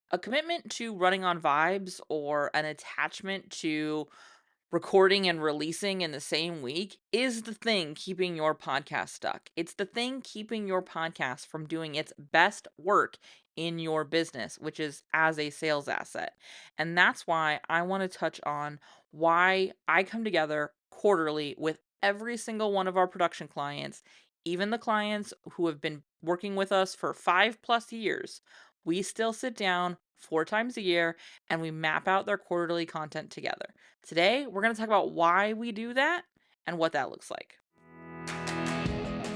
A commitment to running on vibes or an attachment to recording and releasing in the same week is the thing keeping your podcast stuck. It's the thing keeping your podcast from doing its best work in your business, which is as a sales asset. And that's why I want to touch on why I come together quarterly with every single one of our production clients, even the clients who have been working with us for 5+ years. We still sit down 4 times a year and we map out their quarterly content together. Today, we're going to talk about why we do that and what that looks like.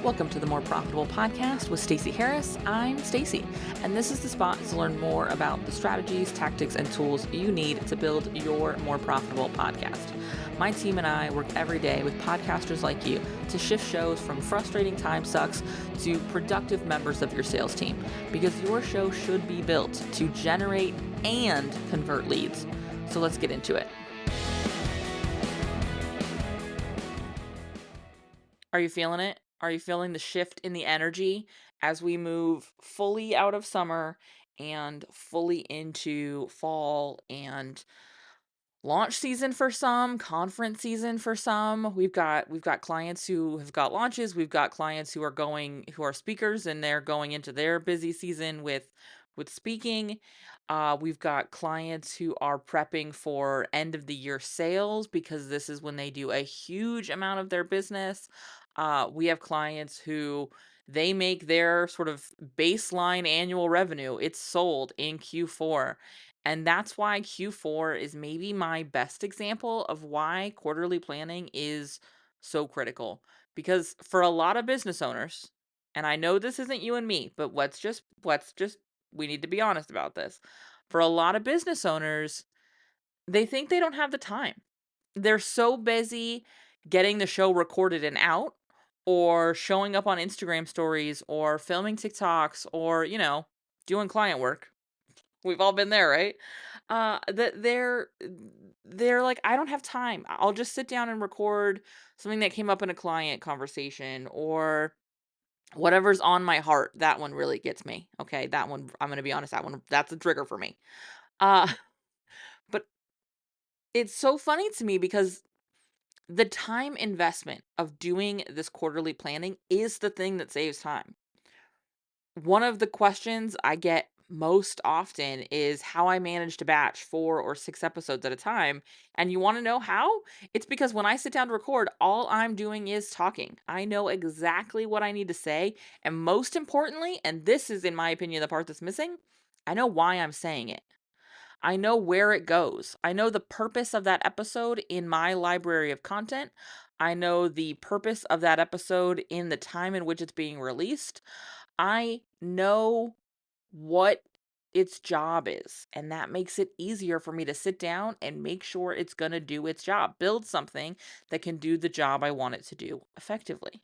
Welcome to the More Profitable Podcast with Stacey Harris. I'm Stacey, and this is the spot to learn more about the strategies, tactics, and tools you need to build your more profitable podcast. My team and I work every day with podcasters like you to shift shows from frustrating time sucks to productive members of your sales team, because your show should be built to generate and convert leads. So let's get into it. Are you feeling it? Are you feeling the shift in the energy as we move fully out of summer and fully into fall and launch season for some, conference season for some? We've got clients who have got launches, we've got clients who are speakers and they're going into their busy season with speaking. We've got clients who are prepping for end of the year sales because this is when they do a huge amount of their business. We have clients who they make their sort of baseline annual revenue. It's sold in Q4. And that's why Q4 is maybe my best example of why quarterly planning is so critical. Because for a lot of business owners, and I know this isn't you and me, but let's just we need to be honest about this. For a lot of business owners, they think they don't have the time. They're so busy getting the show recorded and out, or showing up on Instagram stories, or filming TikToks, or, doing client work. We've all been there, right? That they're like, I don't have time. I'll just sit down and record something that came up in a client conversation, or whatever's on my heart. That one really gets me. Okay, that one, I'm gonna be honest, that's a trigger for me. Uh, but it's so funny to me because the time investment of doing this quarterly planning is the thing that saves time. One of the questions I get most often is how I manage to batch 4 or 6 episodes at a time. And you want to know how? It's because when I sit down to record, all I'm doing is talking. I know exactly what I need to say. And most importantly, and this is, in my opinion, the part that's missing, I know why I'm saying it. I know where it goes. I know the purpose of that episode in my library of content. I know the purpose of that episode in the time in which it's being released. I know what its job is, and that makes it easier for me to sit down and make sure it's going to do its job, build something that can do the job I want it to do effectively.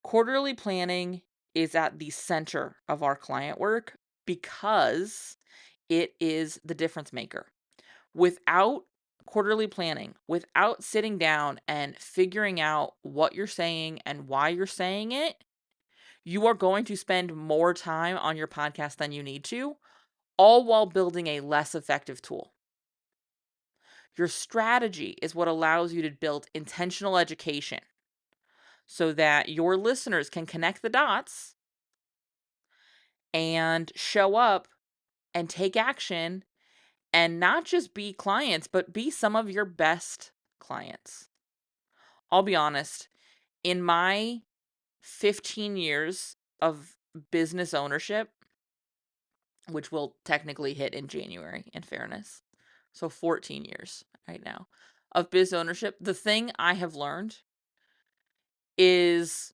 Quarterly planning is at the center of our client work because it is the difference maker. Without quarterly planning, without sitting down and figuring out what you're saying and why you're saying it, you are going to spend more time on your podcast than you need to, all while building a less effective tool. Your strategy is what allows you to build intentional education so that your listeners can connect the dots and show up and take action and not just be clients, but be some of your best clients. I'll be honest, in my 15 years of business ownership, which will technically hit in January, in fairness. So 14 years right now of biz ownership. The thing I have learned is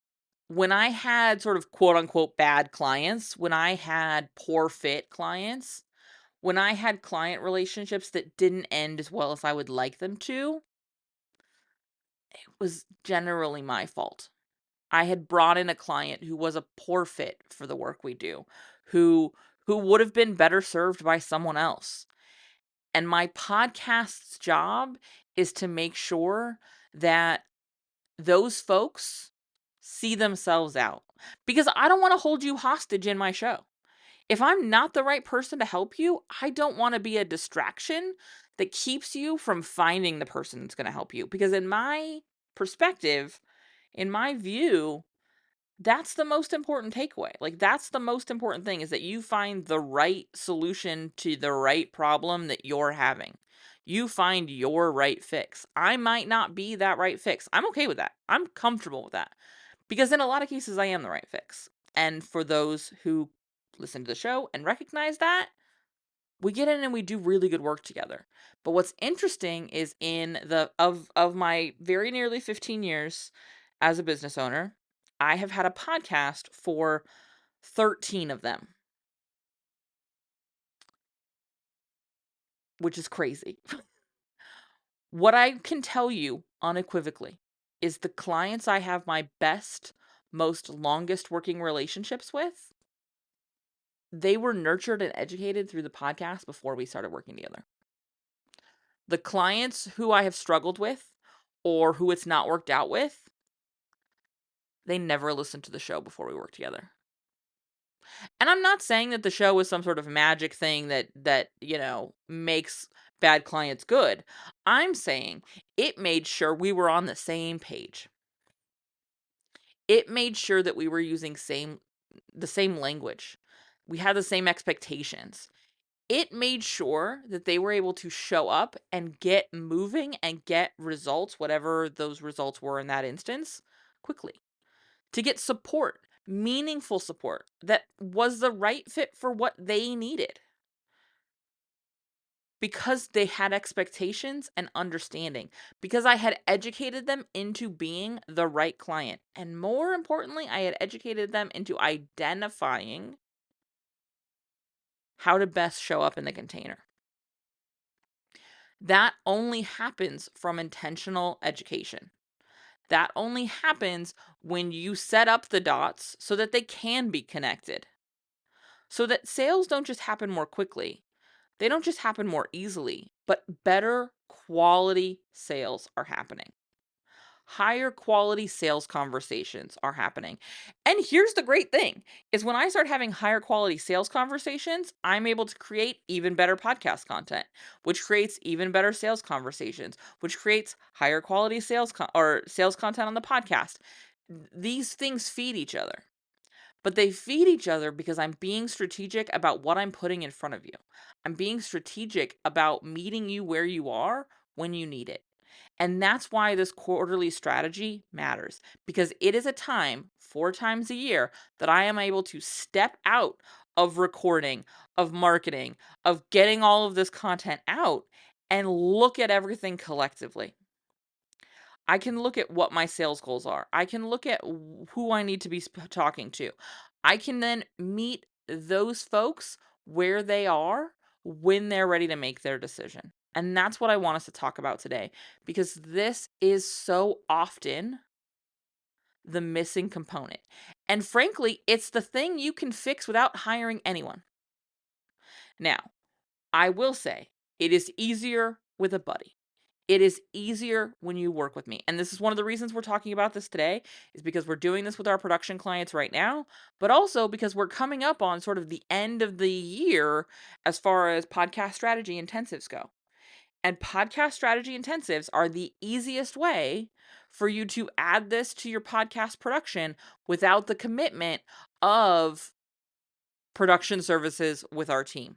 when I had sort of quote unquote bad clients, when I had poor fit clients, when I had client relationships that didn't end as well as I would like them to, it was generally my fault. I had brought in a client who was a poor fit for the work we do, who would have been better served by someone else. And my podcast's job is to make sure that those folks see themselves out, because I don't want to hold you hostage in my show. If I'm not the right person to help you, I don't want to be a distraction that keeps you from finding the person that's going to help you. Because in my perspective, in my view, that's the most important takeaway. Like, that's the most important thing, is that you find the right solution to the right problem that you're having. You find your right fix. I might not be that right fix. I'm okay with that. I'm comfortable with that, because in a lot of cases, I am the right fix. And for those who listen to the show and recognize that, we get in and we do really good work together. But what's interesting is, in the of my very nearly 15 years as a business owner, I have had a podcast for 13 of them, which is crazy. What I can tell you unequivocally is the clients I have my best, most longest working relationships with, they were nurtured and educated through the podcast before we started working together. The clients who I have struggled with, or who it's not worked out with, they never listened to the show before we worked together. And I'm not saying that the show is some sort of magic thing that makes bad clients good. I'm saying it made sure we were on the same page. It made sure that we were using the same language. We had the same expectations. It made sure that they were able to show up and get moving and get results, whatever those results were in that instance, quickly. To get support, meaningful support that was the right fit for what they needed. Because they had expectations and understanding. Because I had educated them into being the right client. And more importantly, I had educated them into identifying how to best show up in the container. That only happens from intentional education. That only happens when you set up the dots so that they can be connected. So that sales don't just happen more quickly. They don't just happen more easily, but better quality sales are happening. Higher quality sales conversations are happening. And here's the great thing, is when I start having higher quality sales conversations, I'm able to create even better podcast content, which creates even better sales conversations, which creates higher quality sales content on the podcast. These things feed each other. But they feed each other because I'm being strategic about what I'm putting in front of you. I'm being strategic about meeting you where you are when you need it. And that's why this quarterly strategy matters, because it is a time, 4 times a year, that I am able to step out of recording, of marketing, of getting all of this content out, and look at everything collectively. I can look at what my sales goals are. I can look at who I need to be talking to. I can then meet those folks where they are when they're ready to make their decision. And that's what I want us to talk about today, because this is so often the missing component. And frankly, it's the thing you can fix without hiring anyone. Now, I will say it is easier with a buddy. It is easier when you work with me. And this is one of the reasons we're talking about this today, is because we're doing this with our production clients right now, but also because we're coming up on sort of the end of the year as far as podcast strategy intensives go. And podcast strategy intensives are the easiest way for you to add this to your podcast production without the commitment of production services with our team.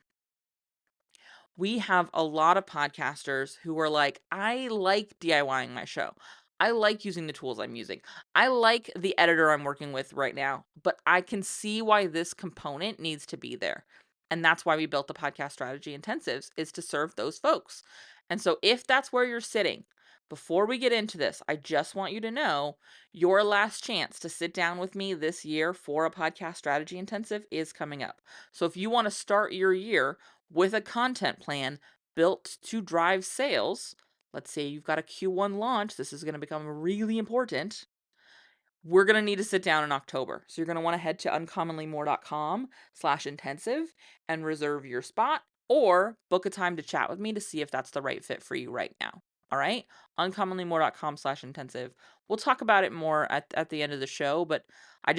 We have a lot of podcasters who are like, I like DIYing my show. I like using the tools I'm using. I like the editor I'm working with right now, but I can see why this component needs to be there. And that's why we built the podcast strategy intensives, is to serve those folks. And so if that's where you're sitting, before we get into this, I just want you to know your last chance to sit down with me this year for a podcast strategy intensive is coming up. So if you want to start your year with a content plan built to drive sales, let's say you've got a Q1 launch, this is going to become really important. We're going to need to sit down in October. So you're going to want to head to uncommonlymore.com/intensive and reserve your spot, or book a time to chat with me to see if that's the right fit for you right now. All right. uncommonlymore.com/intensive. We'll talk about it more at the end of the show, but I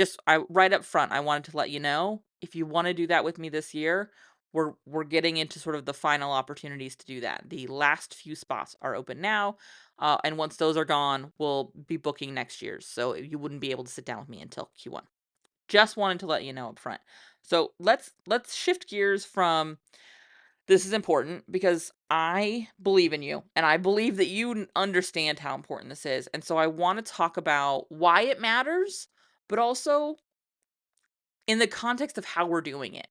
right up front, I wanted to let you know if you want to do that with me this year, we're getting into sort of the final opportunities to do that. The last few spots are open now, and once those are gone, we'll be booking next year's. So you wouldn't be able to sit down with me until Q1. Just wanted to let you know up front. So let's shift gears from this is important because I believe in you and I believe that you understand how important this is. And so I want to talk about why it matters, but also in the context of how we're doing it,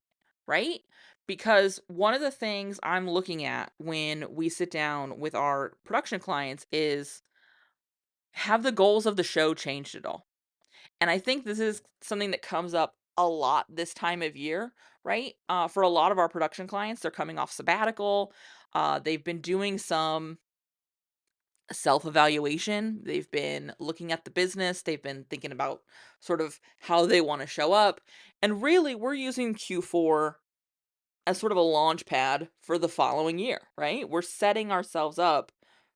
right? Because one of the things I'm looking at when we sit down with our production clients is, have the goals of the show changed at all? And I think this is something that comes up a lot this time of year, right? For a lot of our production clients, they're coming off sabbatical. They've been doing some self evaluation. They've been looking at the business. They've been thinking about sort of how they want to show up. And really, we're using Q4 as sort of a launch pad for the following year, right? We're setting ourselves up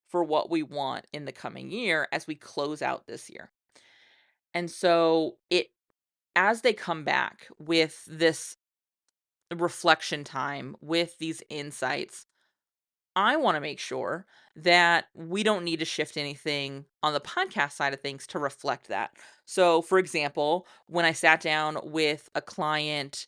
for what we want in the coming year as we close out this year. And so as they come back with this reflection time, with these insights, I want to make sure that we don't need to shift anything on the podcast side of things to reflect that. So, for example, when I sat down with a client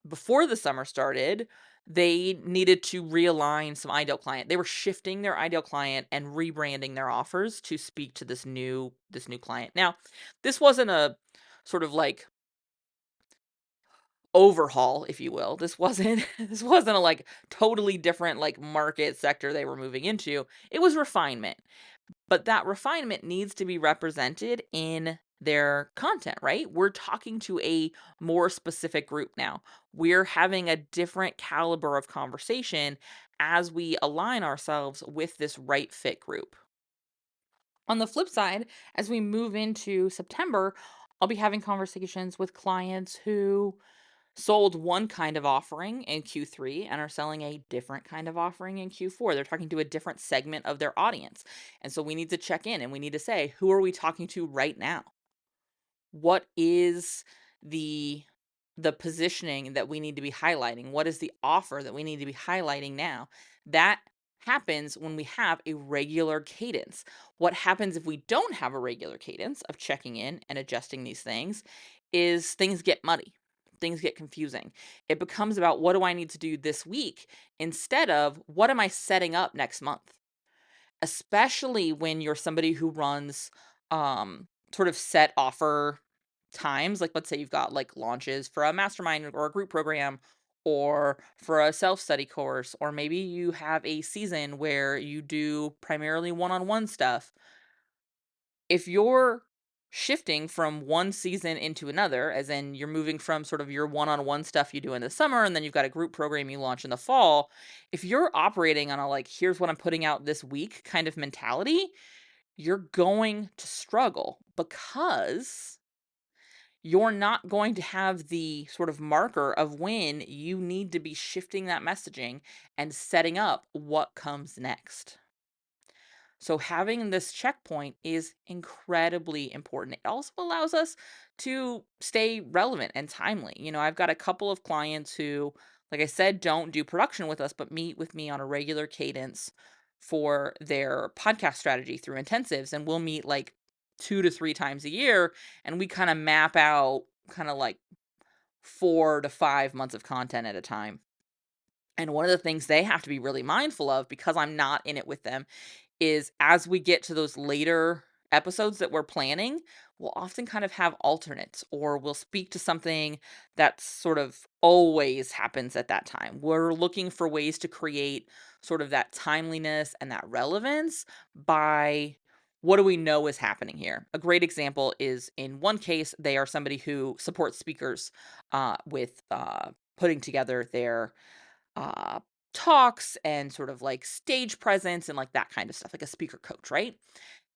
before the summer started, they needed to realign some ideal client. They were shifting their ideal client and rebranding their offers to speak to this new client. Now, this wasn't a sort of like overhaul, if you will. This wasn't this wasn't a like totally different like market sector they were moving into. It was refinement. But that refinement needs to be represented in their content, right? We're talking to a more specific group now. We're having a different caliber of conversation as we align ourselves with this right fit group. On the flip side, as we move into September, I'll be having conversations with clients who sold one kind of offering in Q3 and are selling a different kind of offering in Q4. They're talking to a different segment of their audience. And so we need to check in and we need to say, who are we talking to right now? What is the positioning that we need to be highlighting? What is the offer that we need to be highlighting now? That happens when we have a regular cadence. What happens if we don't have a regular cadence of checking in and adjusting these things is things get muddy. Things get confusing. It becomes about what do I need to do this week instead of what am I setting up next month? Especially when you're somebody who runs sort of set offer times, like let's say you've got like launches for a mastermind or a group program or for a self-study course, or maybe you have a season where you do primarily one-on-one stuff. If you're shifting from one season into another, as in you're moving from sort of your one-on-one stuff you do in the summer and then you've got a group program you launch in the fall, if you're operating on a like here's what I'm putting out this week kind of mentality, you're going to struggle because you're not going to have the sort of marker of when you need to be shifting that messaging and setting up what comes next. So having this checkpoint is incredibly important. It also allows us to stay relevant and timely. I've got a couple of clients who, like I said, don't do production with us, but meet with me on a regular cadence for their podcast strategy through intensives. And we'll meet like 2 to 3 times a year. And we kind of map out kind of like 4 to 5 months of content at a time. And one of the things they have to be really mindful of, because I'm not in it with them, is as we get to those later episodes that we're planning, we'll often kind of have alternates, or we'll speak to something that sort of always happens at that time. We're looking for ways to create sort of that timeliness and that relevance by what do we know is happening here. A great example is in one case, they are somebody who supports speakers with putting together their uh, talks and sort of like stage presence and like that kind of stuff, like a speaker coach, right?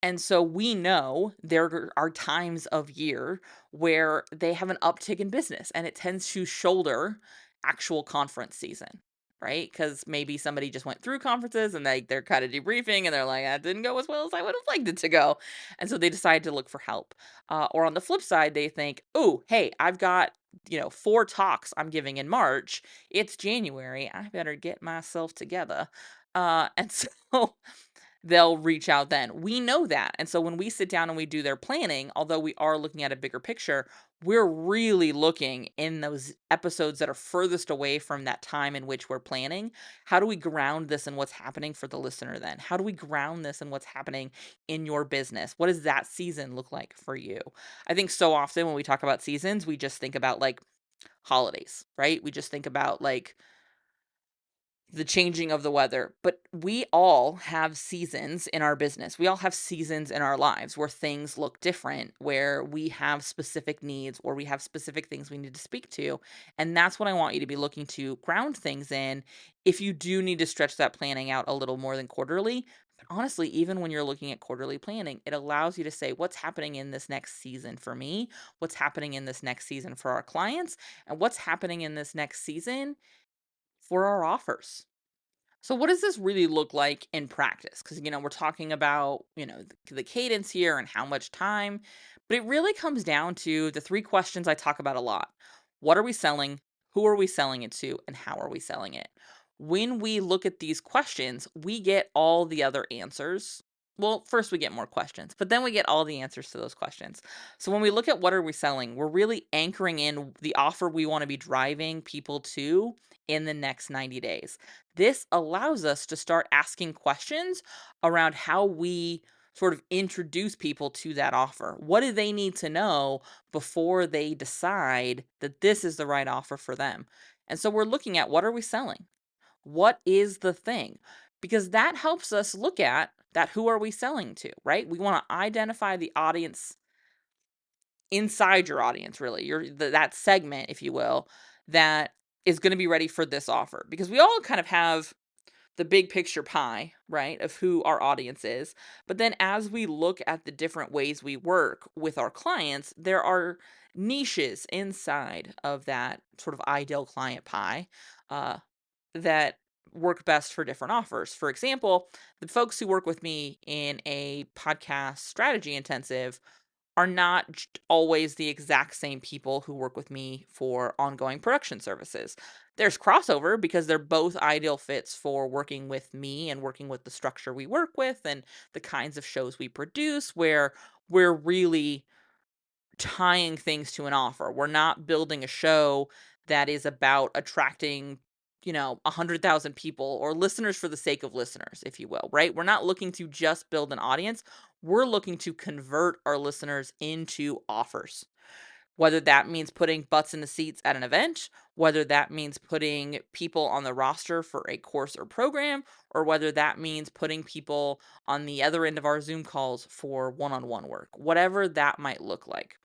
And so we know there are times of year where they have an uptick in business and it tends to shoulder actual conference season. right? Because maybe somebody just went through conferences and they're kind of debriefing and they're like, that didn't go as well as I would have liked it to go. And so they decide to look for help. Or on the flip side, they think, oh, hey, I've got 4 talks I'm giving in March. It's January. I better get myself together. And so they'll reach out then. We know that. And so when we sit down and we do their planning, although we are looking at a bigger picture, we're really looking in those episodes that are furthest away from that time in which we're planning. How do we ground this in what's happening for the listener then? How do we ground this in what's happening in your business? What does that season look like for you? I think so often when we talk about seasons, we just think about like holidays, right? We just think about like the changing of the weather, but we all have seasons in our business. We all have seasons in our lives where things look different, where we have specific needs or we have specific things we need to speak to. And that's what I want you to be looking to ground things in. If you do need to stretch that planning out a little more than quarterly, but honestly, even when you're looking at quarterly planning, it allows you to say, what's happening in this next season for me? What's happening in this next season for our clients? And what's happening in this next season for our offers? So what does this really look like in practice? Because, we're talking about, the cadence here and how much time, but it really comes down to the 3 questions I talk about a lot. What are we selling? Who are we selling it to? And how are we selling it? When we look at these questions, we get all the other answers. Well, first we get more questions, but then we get all the answers to those questions. So when we look at what are we selling, we're really anchoring in the offer we want to be driving people to in the next 90 days. This allows us to start asking questions around how we sort of introduce people to that offer. What do they need to know before they decide that this is the right offer for them? And so we're looking at, what are we selling? What is the thing? Because that helps us look at that, who are we selling to, right? We want to identify the audience inside your audience, really, that segment, if you will, that is going to be ready for this offer. Because we all kind of have the big picture pie, right, of who our audience is. But then as we look at the different ways we work with our clients, there are niches inside of that sort of ideal client pie uh, that work best for different offers. For example, the folks who work with me in a podcast strategy intensive are not always the exact same people who work with me for ongoing production services. There's crossover because they're both ideal fits for working with me and working with the structure we work with and the kinds of shows we produce, where we're really tying things to an offer. We're not building a show that is about attracting 100,000 people or listeners for the sake of listeners, if you will, right? We're not looking to just build an audience. We're looking to convert our listeners into offers. Whether that means putting butts in the seats at an event, whether that means putting people on the roster for a course or program, or whether that means putting people on the other end of our Zoom calls for one-on-one work, whatever that might look like.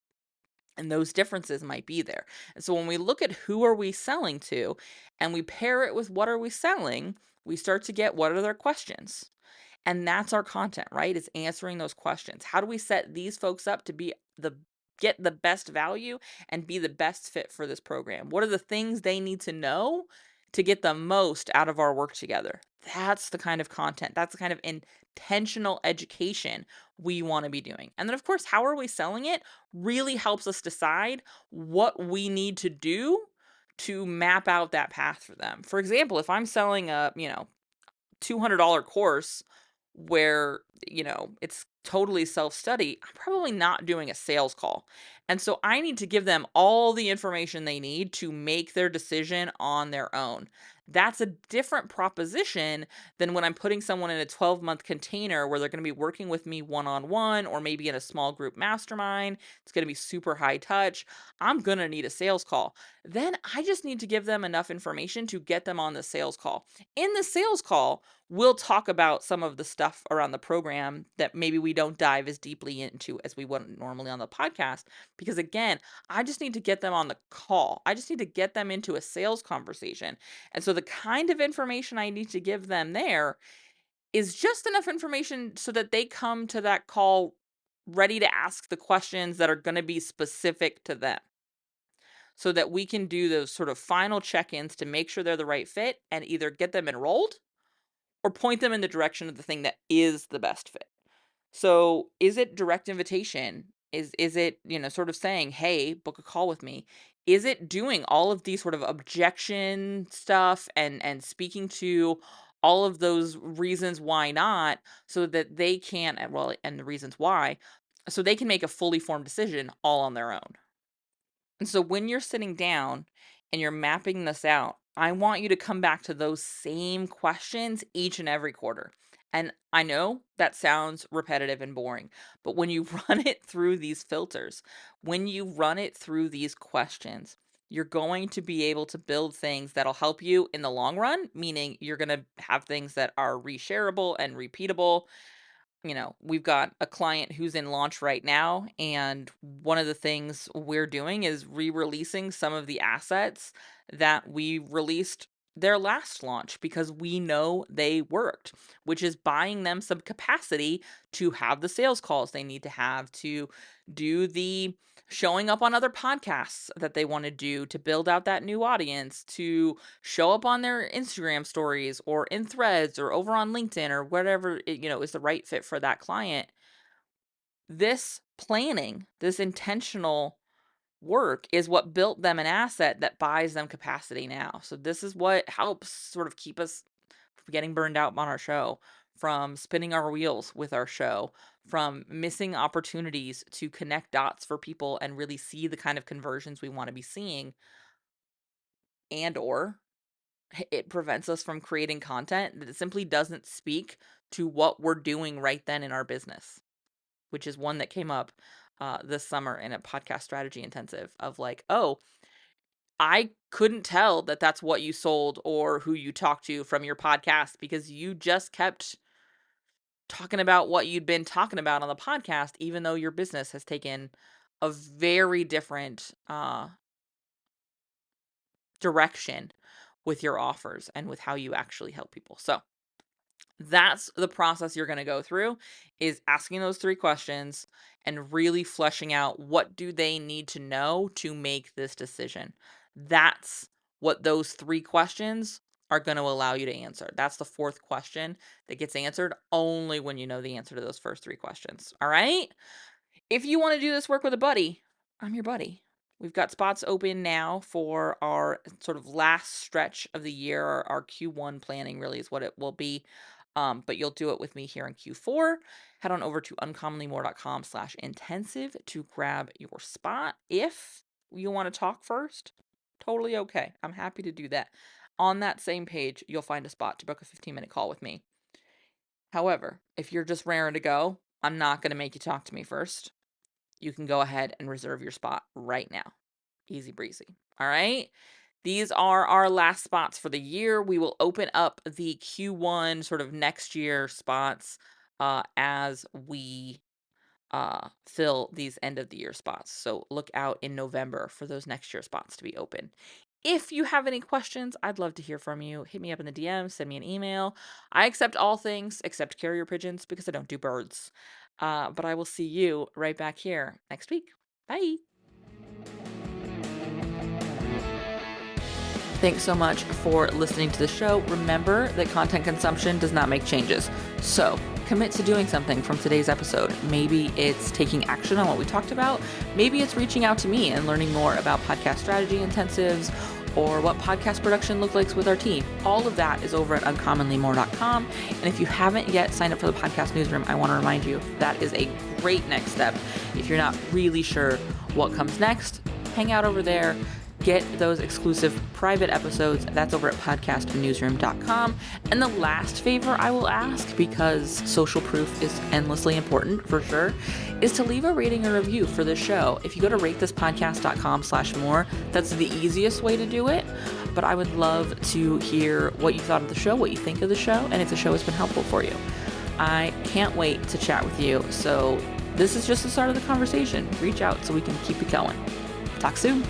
And those differences might be there. And so when we look at who are we selling to and we pair it with what are we selling, we start to get, what are their questions? And that's our content, right? Is answering those questions. How do we set these folks up to get the best value and be the best fit for this program? What are the things they need to know to get the most out of our work together? That's the kind of content. That's the kind of intentional education we want to be doing. And then of course, how are we selling it really helps us decide what we need to do to map out that path for them. For example, if I'm selling a, $200 course where, it's totally self-study, I'm probably not doing a sales call. And so I need to give them all the information they need to make their decision on their own. That's a different proposition than when I'm putting someone in a 12-month container where they're going to be working with me one-on-one or maybe in a small group mastermind. It's going to be super high touch. I'm going to need a sales call. Then I just need to give them enough information to get them on the sales call. In the sales call, we'll talk about some of the stuff around the program that maybe we don't dive as deeply into as we would normally on the podcast. Because again, I just need to get them on the call. I just need to get them into a sales conversation. And so the kind of information I need to give them there is just enough information so that they come to that call ready to ask the questions that are going to be specific to them. so that we can do those sort of final check-ins to make sure they're the right fit and either get them enrolled or point them in the direction of the thing that is the best fit. So is it direct invitation? Is it, sort of saying, "Hey, book a call with me"? Is it doing all of these sort of objection stuff and speaking to all of those reasons why not, so that they can, and the reasons why, so they can make a fully formed decision all on their own? And so when you're sitting down and you're mapping this out, I want you to come back to those same questions each and every quarter. And I know that sounds repetitive and boring, but when you run it through these filters, when you run it through these questions, you're going to be able to build things that'll help you in the long run, meaning you're going to have things that are re-shareable and repeatable. We've got a client who's in launch right now, and one of the things we're doing is re-releasing some of the assets that we released their last launch because we know they worked, which is buying them some capacity to have the sales calls they need to have, to do the showing up on other podcasts that they want to do to build out that new audience, to show up on their Instagram stories or in threads or over on LinkedIn or whatever, is the right fit for that client. This planning, this intentional work is what built them an asset that buys them capacity now. So this is what helps sort of keep us from getting burned out on our show, from spinning our wheels with our show, from missing opportunities to connect dots for people and really see the kind of conversions we want to be seeing, and or it prevents us from creating content that simply doesn't speak to what we're doing right then in our business, which is one that came up this summer in a podcast strategy intensive of like, oh, I couldn't tell that that's what you sold or who you talked to from your podcast because you just kept talking about what you'd been talking about on the podcast, even though your business has taken a very different direction with your offers and with how you actually help people. So that's the process you're going to go through, is asking those 3 questions and really fleshing out what do they need to know to make this decision. That's what those 3 questions are going to allow you to answer. That's the 4th question that gets answered only when you know the answer to those first 3 questions. All right? If you want to do this work with a buddy, I'm your buddy. We've got spots open now for our sort of last stretch of the year. Our Q1 planning really is what it will be. But you'll do it with me here in Q4. Head on over to uncommonlymore.com/intensive to grab your spot. If you want to talk first, totally okay. I'm happy to do that. On that same page, you'll find a spot to book a 15-minute call with me. However, if you're just raring to go, I'm not going to make you talk to me first. You can go ahead and reserve your spot right now. Easy breezy. All right. These are our last spots for the year. We will open up the Q1 sort of next year spots as we fill these end of the year spots. So look out in November for those next year spots to be open. If you have any questions, I'd love to hear from you. Hit me up in the DM, send me an email. I accept all things except carrier pigeons because I don't do birds. But I will see you right back here next week. Bye. Thanks so much for listening to the show. Remember that content consumption does not make changes. So commit to doing something from today's episode. Maybe it's taking action on what we talked about. Maybe it's reaching out to me and learning more about podcast strategy intensives or what podcast production looks like with our team. All of that is over at uncommonlymore.com. And if you haven't yet signed up for the podcast newsroom, I want to remind you that is a great next step. If you're not really sure what comes next, hang out over there. Get those exclusive private episodes. That's over at podcastnewsroom.com. And the last favor I will ask, because social proof is endlessly important for sure, is to leave a rating or review for the show. If you go to ratethispodcast.com/more, that's the easiest way to do it. But I would love to hear what you thought of the show, what you think of the show, and if the show has been helpful for you. I can't wait to chat with you. So this is just the start of the conversation. Reach out so we can keep it going. Talk soon.